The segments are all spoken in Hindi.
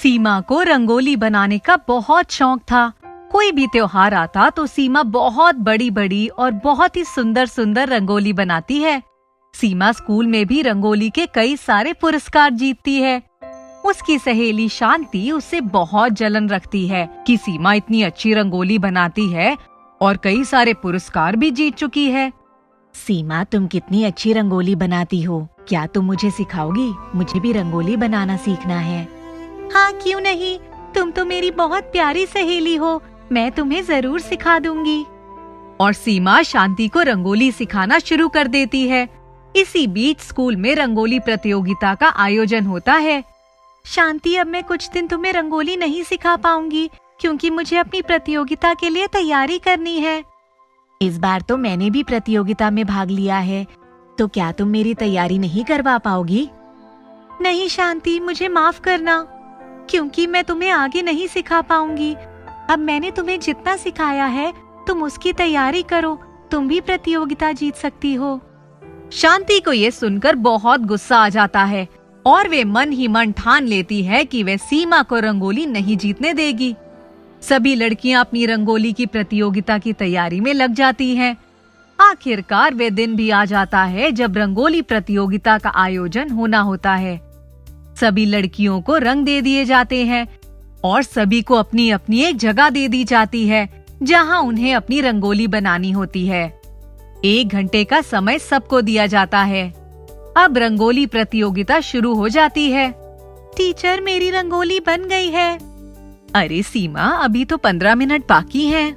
सीमा को रंगोली बनाने का बहुत शौक था। कोई भी त्योहार आता तो सीमा बहुत बड़ी बड़ी और बहुत ही सुंदर सुंदर रंगोली बनाती है। सीमा स्कूल में भी रंगोली के कई सारे पुरस्कार जीतती है। उसकी सहेली शांति उससे बहुत जलन रखती है कि सीमा इतनी अच्छी रंगोली बनाती है और कई सारे पुरस्कार भी जीत चुकी है। सीमा, तुम कितनी अच्छी रंगोली बनाती हो। क्या तुम मुझे सिखाओगी? मुझे भी रंगोली बनाना सीखना है। हाँ, क्यों नहीं। तुम तो मेरी बहुत प्यारी सहेली हो। मैं तुम्हें जरूर सिखा दूंगी। और सीमा शांति को रंगोली सिखाना शुरू कर देती है। इसी बीच स्कूल में रंगोली प्रतियोगिता का आयोजन होता है। शांति, अब मैं कुछ दिन तुम्हें रंगोली नहीं सिखा पाऊंगी क्योंकि मुझे अपनी प्रतियोगिता के लिए तैयारी करनी है। इस बार तो मैंने भी प्रतियोगिता में भाग लिया है, तो क्या तुम मेरी तैयारी नहीं करवा पाओगी? नहीं शांति, मुझे माफ करना क्योंकि मैं तुम्हें आगे नहीं सिखा पाऊंगी। अब मैंने तुम्हें जितना सिखाया है तुम उसकी तैयारी करो, तुम भी प्रतियोगिता जीत सकती हो। शांति को ये सुनकर बहुत गुस्सा आ जाता है और वे मन ही मन ठान लेती है कि वे सीमा को रंगोली नहीं जीतने देगी। सभी लड़कियां अपनी रंगोली की प्रतियोगिता की तैयारी में लग जाती हैं। आखिरकार वे दिन भी आ जाता है जब रंगोली प्रतियोगिता का आयोजन होना होता है। सभी लड़कियों को रंग दे दिए जाते हैं और सभी को अपनी अपनी एक जगह दे दी जाती है जहां उन्हें अपनी रंगोली बनानी होती है। 1 घंटे का समय सबको दिया जाता है। अब रंगोली प्रतियोगिता शुरू हो जाती है। टीचर, मेरी रंगोली बन गई है। अरे सीमा, अभी तो 15 मिनट बाकी हैं।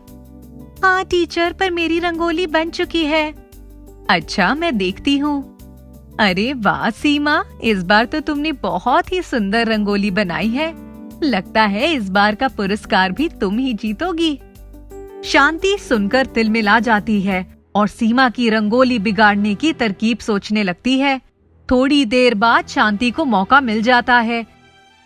हाँ टीचर, पर मेरी रंगोली बन चुकी है। अच्छा, मैं देखती हूँ। अरे वाह सीमा, इस बार तो तुमने बहुत ही सुंदर रंगोली बनाई है। लगता है इस बार का पुरस्कार भी तुम ही जीतोगी। शांति सुनकर तिलमिला जाती है और सीमा की रंगोली बिगाड़ने की तरकीब सोचने लगती है। थोड़ी देर बाद शांति को मौका मिल जाता है।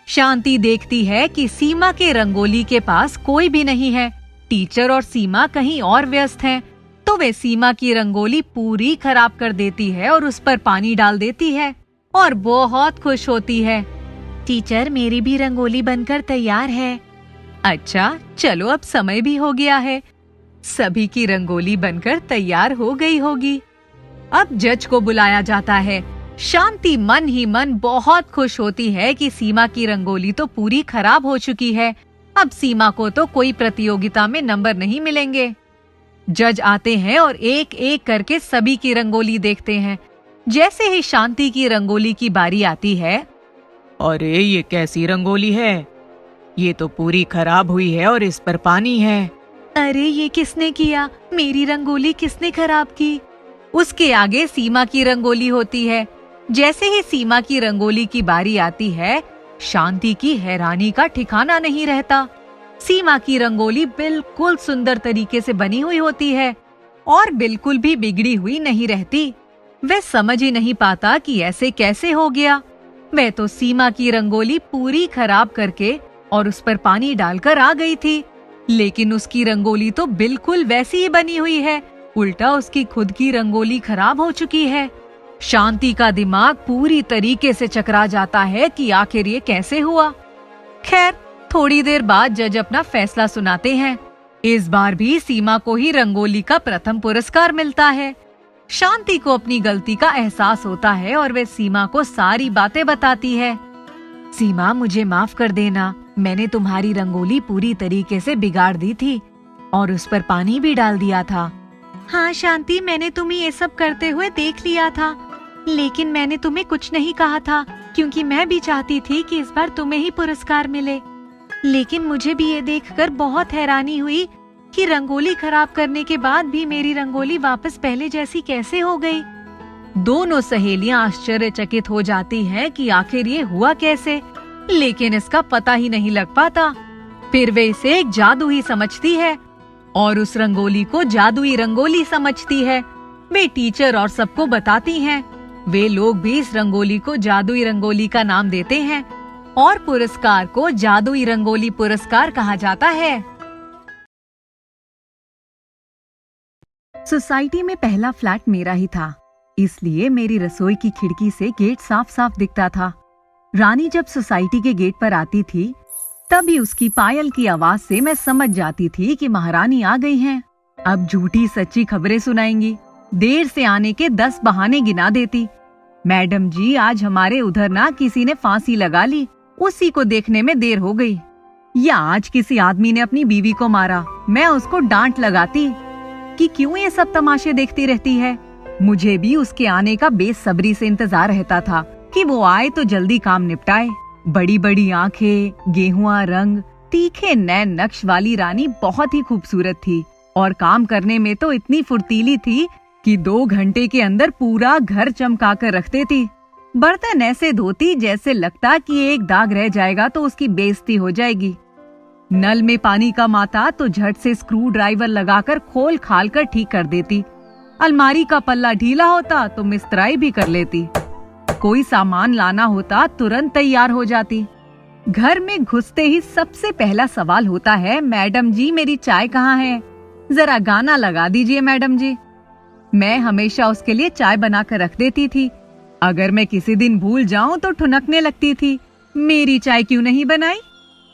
शांति देखती है कि सीमा के रंगोली के पास कोई भी नहीं है। टीचर और सीमा कहीं और व्यस्त हैं, तो वे सीमा की रंगोली पूरी खराब कर देती है और उस पर पानी डाल देती है और बहुत खुश होती है। टीचर, मेरी भी रंगोली बनकर तैयार है। अच्छा, चलो अब समय भी हो गया है। सभी की रंगोली बनकर तैयार हो गई होगी। अब जज को बुलाया जाता है। शांति मन ही मन बहुत खुश होती है कि सीमा की रंगोली तो पूरी खराब हो चुकी है। अब सीमा को तो कोई प्रतियोगिता में नंबर नहीं मिलेंगे। जज आते हैं और एक एक करके सभी की रंगोली देखते हैं। जैसे ही शांति की रंगोली की बारी आती है, अरे ये कैसी रंगोली है? ये तो पूरी खराब हुई है और इस पर पानी है। अरे ये किसने किया? मेरी रंगोली किसने खराब की? उसके आगे सीमा की रंगोली होती है। जैसे ही सीमा की रंगोली की बारी आती है, शांति की हैरानी का ठिकाना नहीं रहता। सीमा की रंगोली बिल्कुल सुंदर तरीके से बनी हुई होती है और बिल्कुल भी बिगड़ी हुई नहीं रहती। वह समझ ही नहीं पाता कि ऐसे कैसे हो गया। वह तो सीमा की रंगोली पूरी खराब करके और उस पर पानी डालकर आ गई थी, लेकिन उसकी रंगोली तो बिल्कुल वैसी ही बनी हुई है। उल्टा उसकी खुद की रंगोली खराब हो चुकी है। शांति का दिमाग पूरी तरीके से चकरा जाता है कि आखिर ये कैसे हुआ। खैर, थोड़ी देर बाद जज अपना फैसला सुनाते हैं। इस बार भी सीमा को ही रंगोली का प्रथम पुरस्कार मिलता है। शांति को अपनी गलती का एहसास होता है और वे सीमा को सारी बातें बताती है। सीमा, मुझे माफ कर देना। मैंने तुम्हारी रंगोली पूरी तरीके से बिगाड़ दी थी और उस पर पानी भी डाल दिया था। हाँ शांति, मैंने तुम्हें ये सब करते हुए देख लिया था, लेकिन मैंने तुम्हें कुछ नहीं कहा था क्योंकि मैं भी चाहती थी कि इस बार तुम्हें ही पुरस्कार मिले। लेकिन मुझे भी ये देखकर बहुत हैरानी हुई कि रंगोली खराब करने के बाद भी मेरी रंगोली वापस पहले जैसी कैसे हो गई। दोनों सहेलियां आश्चर्यचकित हो जाती हैं कि आखिर ये हुआ कैसे, लेकिन इसका पता ही नहीं लग पाता। फिर वे इसे एक जादू ही समझती है और उस रंगोली को जादुई रंगोली समझती है। वे टीचर और सबको बताती हैं। वे लोग भी इस रंगोली को जादुई रंगोली का नाम देते हैं और पुरस्कार को जादुई रंगोली पुरस्कार कहा जाता है। सोसाइटी में पहला फ्लैट मेरा ही था, इसलिए मेरी रसोई की खिड़की से गेट साफ साफ दिखता था। रानी जब सोसाइटी के गेट पर आती थी तभी उसकी पायल की आवाज से मैं समझ जाती थी कि महारानी आ गई हैं। अब झूठी सच्ची खबरें सुनाएंगी, देर से आने के 10 बहाने गिना देती। मैडम जी, आज हमारे उधर ना किसी ने फांसी लगा ली, उसी को देखने में देर हो गई। या आज किसी आदमी ने अपनी बीवी को मारा, मैं उसको डांट लगाती कि क्यों ये सब तमाशे देखती रहती है। मुझे भी उसके आने का बेसब्री से इंतजार रहता था कि वो आए तो जल्दी काम निपटाए। बड़ी बड़ी आंखें, गेहुआ रंग, तीखे नैन नक्श वाली रानी बहुत ही खूबसूरत थी और काम करने में तो इतनी फुर्तीली थी कि 2 घंटे के अंदर पूरा घर चमका कर रखते थी। बर्तन ऐसे धोती जैसे लगता कि एक दाग रह जाएगा तो उसकी बेइज्जती हो जाएगी। नल में पानी कम आता तो झट से स्क्रू ड्राइवर लगाकर खोल खाल कर ठीक कर देती। अलमारी का पल्ला ढीला होता तो मिस्त्राई भी कर लेती। कोई सामान लाना होता तुरंत तैयार हो जाती। घर में घुसते ही सबसे पहला सवाल होता है, मैडम जी मेरी चाय कहाँ है? जरा गाना लगा दीजिए मैडम जी। मैं हमेशा उसके लिए चाय बनाकर रख देती थी। अगर मैं किसी दिन भूल जाऊं तो ठुनकने लगती थी, मेरी चाय क्यों नहीं बनाई?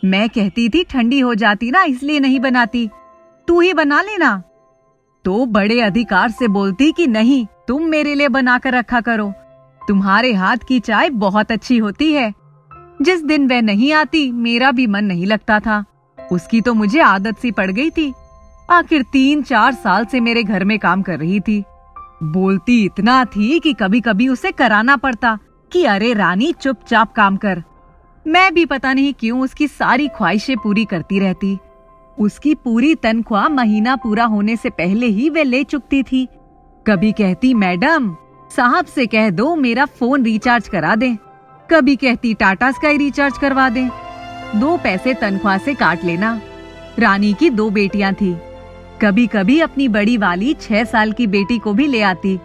मैं कहती थी ठंडी हो जाती ना, इसलिए नहीं बनाती, तू ही बना लेना। तो बड़े अधिकार से बोलती कि नहीं, तुम मेरे लिए बनाकर रखा करो, तुम्हारे हाथ की चाय बहुत अच्छी होती है। जिस दिन वह नहीं आती मेरा भी मन नहीं लगता था। उसकी तो मुझे आदत सी पड़ गई थी। आखिर 3-4 साल से मेरे घर में काम कर रही थी। बोलती इतना थी कि कभी कभी उसे कराना पड़ता कि अरे रानी चुपचाप काम कर। मैं भी पता नहीं क्यों उसकी सारी ख्वाहिशें पूरी करती रहती। उसकी पूरी तनख्वाह महीना पूरा होने से पहले ही वह ले चुकती थी। कभी कहती मैडम साहब से कह दो मेरा फोन रिचार्ज करा दें, कभी कहती टाटा स्काई रिचार्ज करवा दें, 2 पैसे तनख्वाह से काट लेना। रानी की 2 बेटियां थी। कभी कभी अपनी बड़ी वाली 6 साल की बेटी को भी ले आती।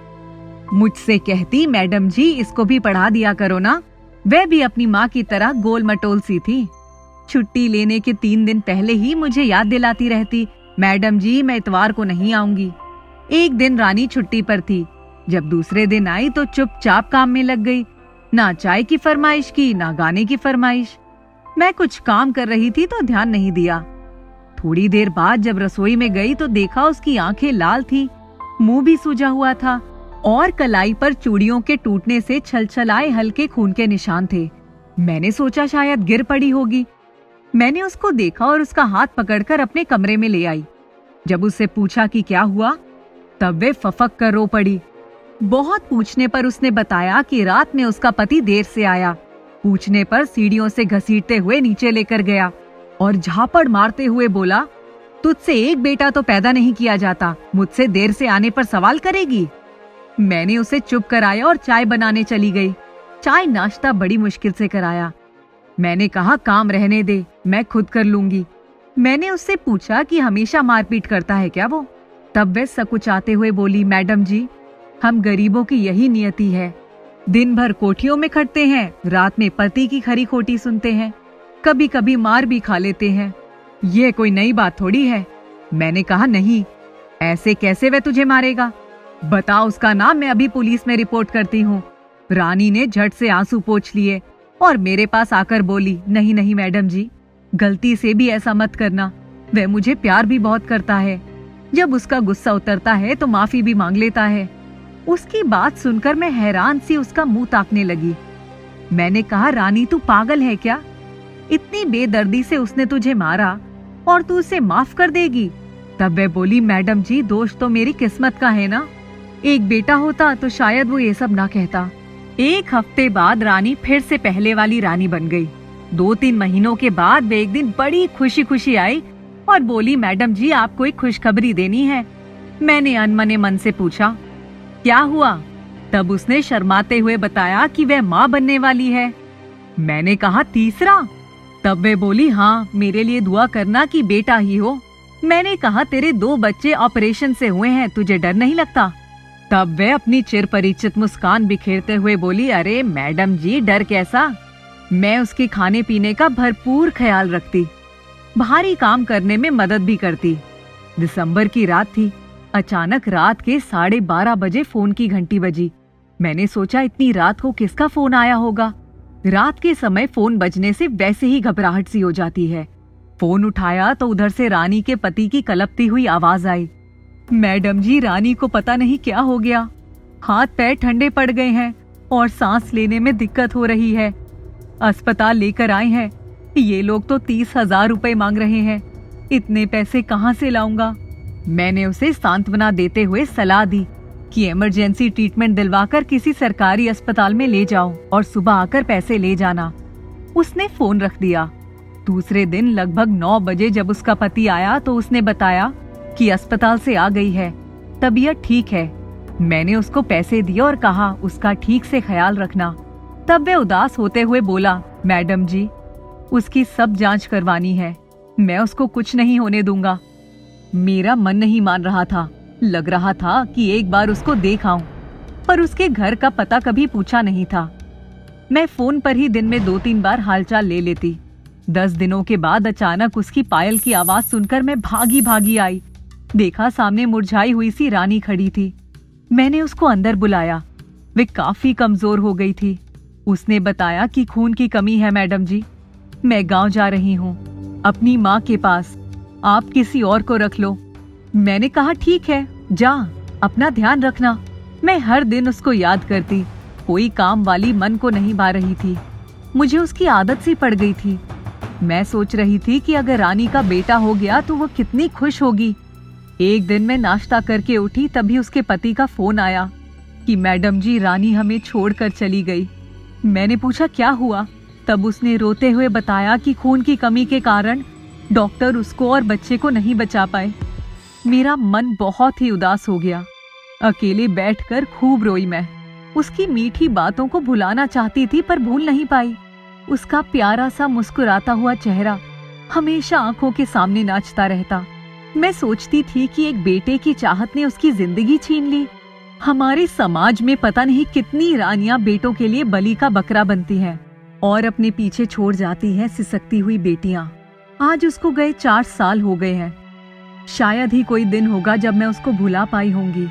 मुझसे कहती मैडम जी इसको भी पढ़ा दिया करो ना। वह भी अपनी माँ की तरह गोल मटोल सी थी। छुट्टी लेने के 3 दिन पहले ही मुझे याद दिलाती रहती, मैडम जी मैं इतवार को नहीं आऊंगी। एक दिन रानी छुट्टी पर थी। जब दूसरे दिन आई तो चुपचाप काम में लग गई। ना चाय की फरमाइश की, ना गाने की फरमाइश। मैं कुछ काम कर रही थी तो ध्यान नहीं दिया। थोड़ी देर बाद जब रसोई में गई तो देखा उसकी आंखें लाल थी, मुंह भी सूजा हुआ था और कलाई पर चूड़ियों के टूटने से छलछलाए हल्के खून के निशान थे। मैंने सोचा शायद गिर पड़ी होगी। मैंने उसको देखा और उसका हाथ पकड़कर अपने कमरे में ले आई। जब उससे पूछा कि क्या हुआ, तब वे फफक कर रो पड़ी। बहुत पूछने पर उसने बताया कि रात में उसका पति देर से आया। पूछने पर सीढ़ियों से घसीटते हुए नीचे लेकर गया और झापड़ मारते हुए बोला, तुझसे एक बेटा तो पैदा नहीं किया जाता, मुझसे देर से आने पर सवाल करेगी। मैंने उसे चुप कराया और चाय बनाने चली गई। चाय नाश्ता बड़ी मुश्किल से कराया। मैंने कहा काम रहने दे, मैं खुद कर लूंगी। मैंने उससे पूछा कि हमेशा मारपीट करता है क्या वो? तब वह सकुचाते हुए बोली, मैडम जी हम गरीबों की यही नियति है। दिन भर कोठियों में खटते हैं, रात में पति की खरी खोटी सुनते हैं, कभी कभी मार भी खा लेते हैं। ये कोई नई बात थोड़ी है। मैंने कहा नहीं, ऐसे कैसे वह तुझे मारेगा? बता उसका नाम, मैं अभी पुलिस में रिपोर्ट करती हूँ। रानी ने झट से आंसू पोंछ लिए और मेरे पास आकर बोली, नहीं नहीं मैडम जी, गलती से भी ऐसा मत करना। वह मुझे प्यार भी बहुत करता है। जब उसका गुस्सा उतरता है तो माफी भी मांग लेता है। उसकी बात सुनकर मैं हैरान सी उसका मुंह ताकने लगी। मैंने कहा, रानी तू पागल है क्या? इतनी बेदर्दी से उसने तुझे मारा और तू उसे माफ कर देगी? तब वह बोली, मैडम जी दोष तो मेरी किस्मत का है ना। एक बेटा होता तो शायद वो ये सब ना कहता। 1 हफ्ते बाद रानी फिर से पहले वाली रानी बन गई। 2-3 महीनों के बाद वे एक दिन बड़ी खुशी खुशी आई और बोली, मैडम जी आपको एक खुशखबरी देनी है। मैंने अनमने मन से पूछा, क्या हुआ? तब उसने शर्माते हुए बताया कि वह माँ बनने वाली है। मैंने कहा, तीसरा? तब वे बोली, हाँ मेरे लिए दुआ करना कि बेटा ही हो। मैंने कहा, तेरे 2 बच्चे ऑपरेशन से हुए हैं, तुझे डर नहीं लगता? तब वह अपनी चिर परिचित मुस्कान बिखेरते हुए बोली, अरे मैडम जी डर कैसा, मैं उसके खाने पीने का भरपूर ख्याल रखती, भारी काम करने में मदद भी करती। दिसंबर की रात थी। अचानक रात के 12:30 बजे फोन की घंटी बजी। मैंने सोचा इतनी रात को किसका फोन आया होगा। रात के समय फोन बजने से वैसे ही घबराहट सी हो जाती है। फोन उठाया तो उधर से रानी के पति की कलपती हुई आवाज आई। मैडम जी, रानी को पता नहीं क्या हो गया, हाथ पैर ठंडे पड़ गए हैं और सांस लेने में दिक्कत हो रही है। अस्पताल लेकर आए हैं। ये लोग तो 30,000 रुपए मांग रहे हैं। इतने पैसे कहाँ से लाऊंगा? मैंने उसे सांत्वना देते हुए सलाह दी कि इमरजेंसी ट्रीटमेंट दिलवाकर किसी सरकारी अस्पताल में ले जाओ और सुबह आकर पैसे ले जाना। उसने फोन रख दिया। दूसरे दिन लगभग 9 बजे जब उसका पति आया तो उसने बताया कि अस्पताल से आ गई है, तबीयत ठीक है। मैंने उसको पैसे दिए और कहा उसका ठीक से ख्याल रखना। तब वह उदास होते हुए बोला, मैडम जी, उसकी सब जांच करवानी है, मैं उसको कुछ नहीं होने दूंगा। मेरा मन नहीं मान रहा था। लग रहा था कि एक बार उसको देख आऊं, पर उसके घर का पता कभी पूछा नहीं था। मैं फोन पर ही दिन में 2-3 बार हालचाल ले लेती। 10 दिनों के बाद अचानक उसकी पायल की आवाज सुनकर मैं भागी भागी आई। देखा सामने मुरझाई हुई सी रानी खड़ी थी। मैंने उसको अंदर बुलाया। वे काफी कमजोर हो गई थी। उसने बताया कि खून की कमी है मैडम जी, मैं गांव जा रही हूँ अपनी माँ के पास, आप किसी और को रख लो। मैंने कहा ठीक है, जा, अपना ध्यान रखना। मैं हर दिन उसको याद करती। कोई काम वाली मन को नहीं भा रही थी। मुझे उसकी आदत सी पड़ गई थी। मैं सोच रही थी कि अगर रानी का बेटा हो गया तो वो कितनी खुश होगी। एक दिन मैं नाश्ता करके उठी, तभी उसके पति का फोन आया कि मैडम जी, रानी हमें छोड़कर चली गई। मैंने पूछा क्या हुआ? तब उसने रोते हुए बताया कि खून की कमी के कारण डॉक्टर उसको और बच्चे को नहीं बचा पाए। मेरा मन बहुत ही उदास हो गया। अकेले बैठकर खूब रोई मैं। उसकी मीठी बातों को भुलाना चाहती थी पर भूल नहीं पाई। उसका प्यारा सा मुस्कुराता हुआ चेहरा हमेशा आंखों के सामने नाचता रहता। मैं सोचती थी कि एक बेटे की चाहत ने उसकी जिंदगी छीन ली। हमारे समाज में पता नहीं कितनी रानियां बेटों के लिए बलि का बकरा बनती हैं और अपने पीछे छोड़ जाती हैं सिसकती हुई बेटियां। आज उसको गए 4 साल हो गए हैं। शायद ही कोई दिन होगा जब मैं उसको भुला पाई होंगी।